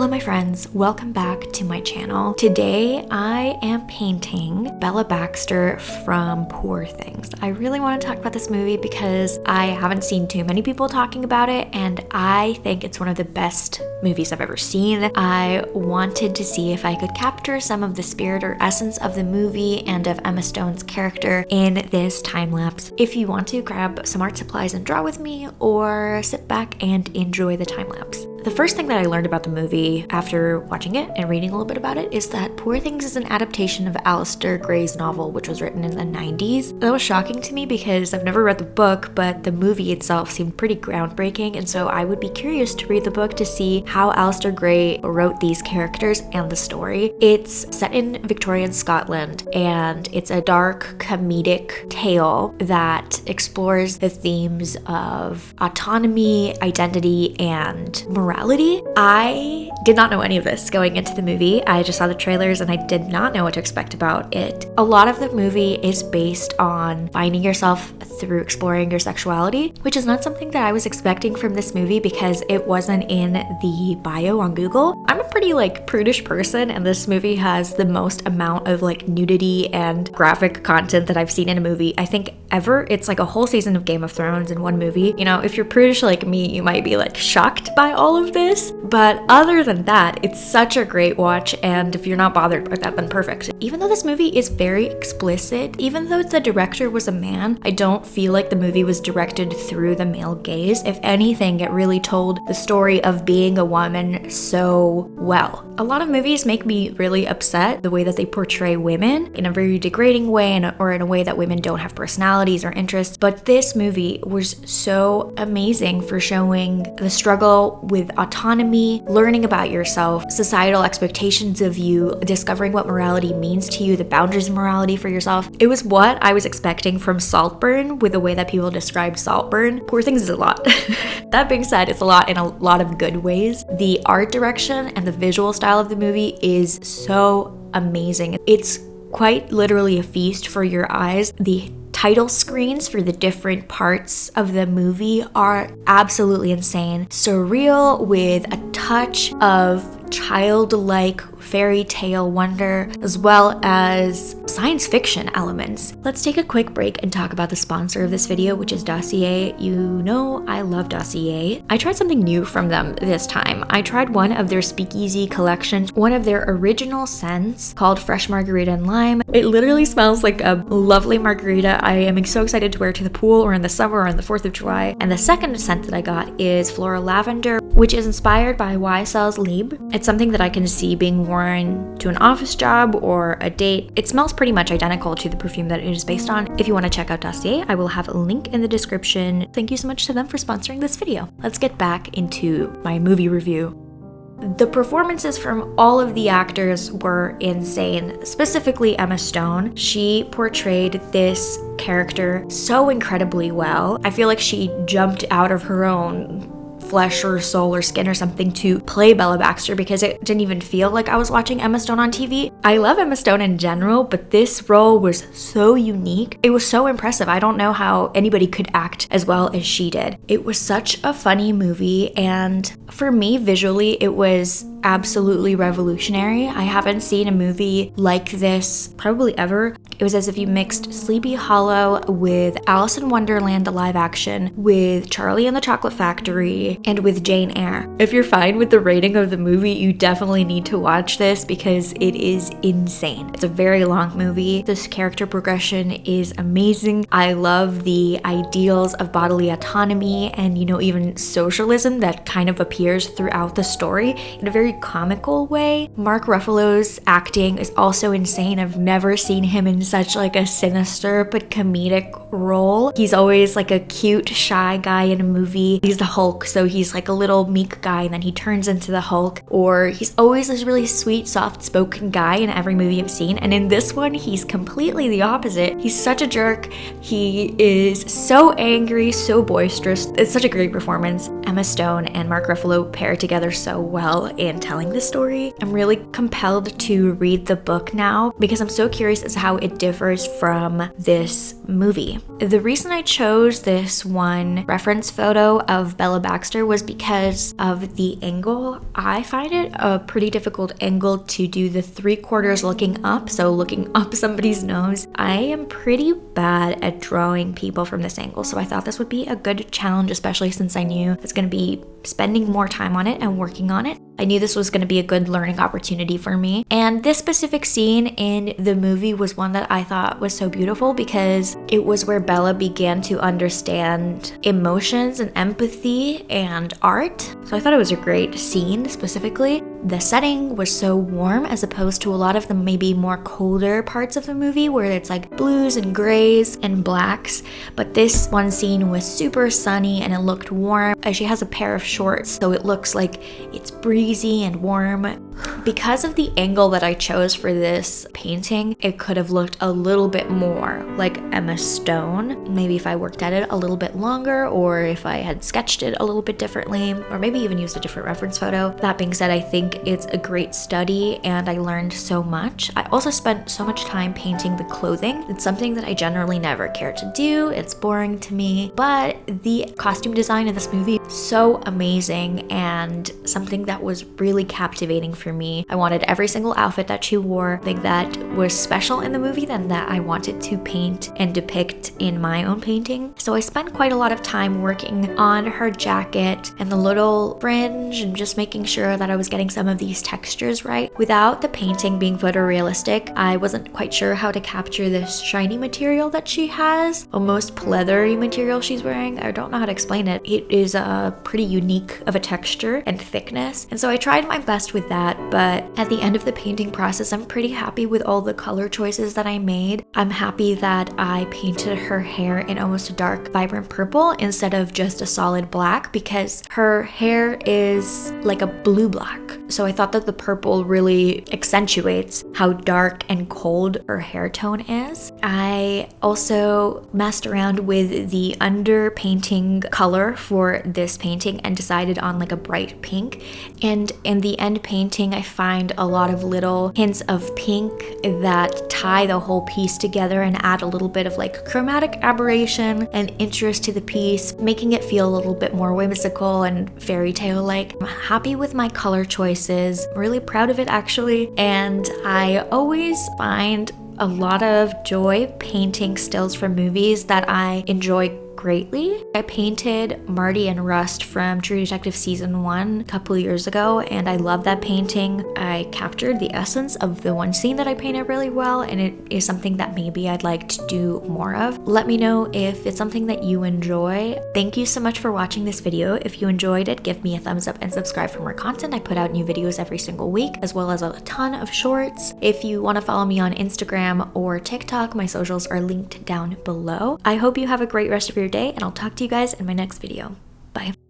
Hello my friends, welcome back to my channel. Today I am painting Bella Baxter from Poor Things. I really want to talk about this movie because I haven't seen too many people talking about it and I think it's one of the best movies I've ever seen. I wanted to see if I could capture some of the spirit or essence of the movie and of Emma Stone's character in this time lapse. If you want to, grab some art supplies and draw with me, or sit back and enjoy the time lapse. The first thing that I learned about the movie after watching it and reading a little bit about it is that Poor Things is an adaptation of Alasdair Gray's novel, which was written in the 90s. That was shocking to me because I've never read the book, but the movie itself seemed pretty groundbreaking, and so I would be curious to read the book to see how Alasdair Gray wrote these characters and the story. It's set in Victorian Scotland, and it's a dark comedic tale that explores the themes of autonomy, identity, and morality. I did not know any of this going into the movie. I just saw the trailers and I did not know what to expect about it. A lot of the movie is based on finding yourself through exploring your sexuality, which is not something that I was expecting from this movie because it wasn't in the bio on Google. I'm a pretty prudish person, and this movie has the most amount of nudity and graphic content that I've seen in a movie, I think, ever. It's like a whole season of Game of Thrones in one movie. You know, if you're prudish like me, you might be shocked by all of this, but other than that, it's such a great watch, and if you're not bothered by that, then perfect. Even though this movie is very explicit, even though the director was a man, I don't feel like the movie was directed through the male gaze. If anything, it really told the story of being a woman so well. A lot of movies make me really upset the way that they portray women in a very degrading way, or in a way that women don't have personalities or interests, but this movie was so amazing for showing the struggle with autonomy, learning about yourself, societal expectations of you, discovering what morality means to you, the boundaries of morality for yourself. It was what I was expecting from Saltburn, with the way that people describe Saltburn. Poor Things is a lot. That being said, it's a lot in a lot of good ways. The art direction and the visual style of the movie is so amazing. It's quite literally a feast for your eyes. The title screens for the different parts of the movie are absolutely insane. Surreal with a touch of childlike fairy tale wonder, as well as science fiction elements. Let's take a quick break and talk about the sponsor of this video, which is Dossier. You know I love Dossier. I tried something new from them this time. I tried one of their speakeasy collections, one of their original scents called Fresh Margarita and Lime. It literally smells like a lovely margarita. I am so excited to wear to the pool or in the summer or on the 4th of July. And the second scent that I got is Floral Lavender, which is inspired by YSL's Liebe. It's something that I can see being worn to an office job or a date. It smells pretty much identical to the perfume that it is based on. If you want to check out Dossier, I will have a link in the description. Thank you so much to them for sponsoring this video. Let's get back into my movie review. The performances from all of the actors were insane, specifically Emma Stone. She portrayed this character so incredibly well. I feel like she jumped out of her own flesh or soul or skin or something to play Bella Baxter, because it didn't even feel like I was watching Emma Stone on TV. I love Emma Stone in general, but this role was so unique. It was so impressive. I don't know how anybody could act as well as she did. It was such a funny movie, and for me, visually, it was absolutely revolutionary. I haven't seen a movie like this probably ever. It was as if you mixed Sleepy Hollow with Alice in Wonderland, the live action, with Charlie and the Chocolate Factory, and with Jane Eyre. If you're fine with the rating of the movie, you definitely need to watch this because it is insane. It's a very long movie. This character progression is amazing. I love the ideals of bodily autonomy and, even socialism that kind of appears throughout the story in a very comical way. Mark Ruffalo's acting is also insane. I've never seen him in such a sinister but comedic role. He's always a cute, shy guy in a movie. He's the Hulk, so he's a little meek guy and then he turns into the Hulk. Or he's always this really sweet, soft-spoken guy in every movie I've seen. And in this one, he's completely the opposite. He's such a jerk. He is so angry, so boisterous. It's such a great performance. Emma Stone and Mark Ruffalo pair together so well in telling this story. I'm really compelled to read the book now because I'm so curious as to how it differs from this movie. The reason I chose this one reference photo of Bella Baxter was because of the angle. I find it a pretty difficult angle to do the 3/4 looking up, so looking up somebody's nose. I am pretty bad at drawing people from this angle, so I thought this would be a good challenge, especially since I knew I was going to be spending more time on it and working on it. I knew this was going to be a good learning opportunity for me. And this specific scene in the movie was one that I thought was so beautiful because it was where Bella began to understand emotions and empathy and art. So I thought it was a great scene specifically. The setting was so warm as opposed to a lot of the maybe more colder parts of the movie where it's like blues and grays and blacks. But this one scene was super sunny and it looked warm. She has a pair of shorts, so it looks like it's breezy and warm. Because of the angle that I chose for this painting, it could have looked a little bit more like Emma Stone. Maybe if I worked at it a little bit longer, or if I had sketched it a little bit differently, or maybe even used a different reference photo. That being said, I think it's a great study and I learned so much. I also spent so much time painting the clothing. It's something that I generally never care to do. It's boring to me, but the costume design in this movie is so amazing and something that was really captivating for me. I wanted every single outfit that she wore, something that was special in the movie than that I wanted to paint and depict in my own painting. So I spent quite a lot of time working on her jacket and the little fringe and just making sure that I was getting some of these textures right. Without the painting being photorealistic, I wasn't quite sure how to capture this shiny material that she has, almost pleathery material she's wearing. I don't know how to explain it. It is a pretty unique of a texture and thickness, and so I tried my best with that, but at the end of the painting process, I'm pretty happy with all the color choices that I made. I'm happy that I painted her hair in almost a dark, vibrant purple instead of just a solid black because her hair is like a blue black. So I thought that the purple really accentuates how dark and cold her hair tone is. I also messed around with the underpainting color for this painting and decided on like a bright pink. And in the end painting, I find a lot of little hints of pink that tie the whole piece together and add a little bit of like chromatic aberration and interest to the piece, making it feel a little bit more whimsical and fairy tale like. I'm happy with my color choices, really proud of it actually, and I always find a lot of joy painting stills from movies that I enjoy greatly. I painted Marty and Rust from True Detective Season 1 a couple years ago, and I love that painting. I captured the essence of the one scene that I painted really well, and it is something that maybe I'd like to do more of. Let me know if it's something that you enjoy. Thank you so much for watching this video. If you enjoyed it, give me a thumbs up and subscribe for more content. I put out new videos every single week, as well as a ton of shorts. If you want to follow me on Instagram or TikTok, my socials are linked down below. I hope you have a great rest of your day, and I'll talk to you guys in my next video. Bye.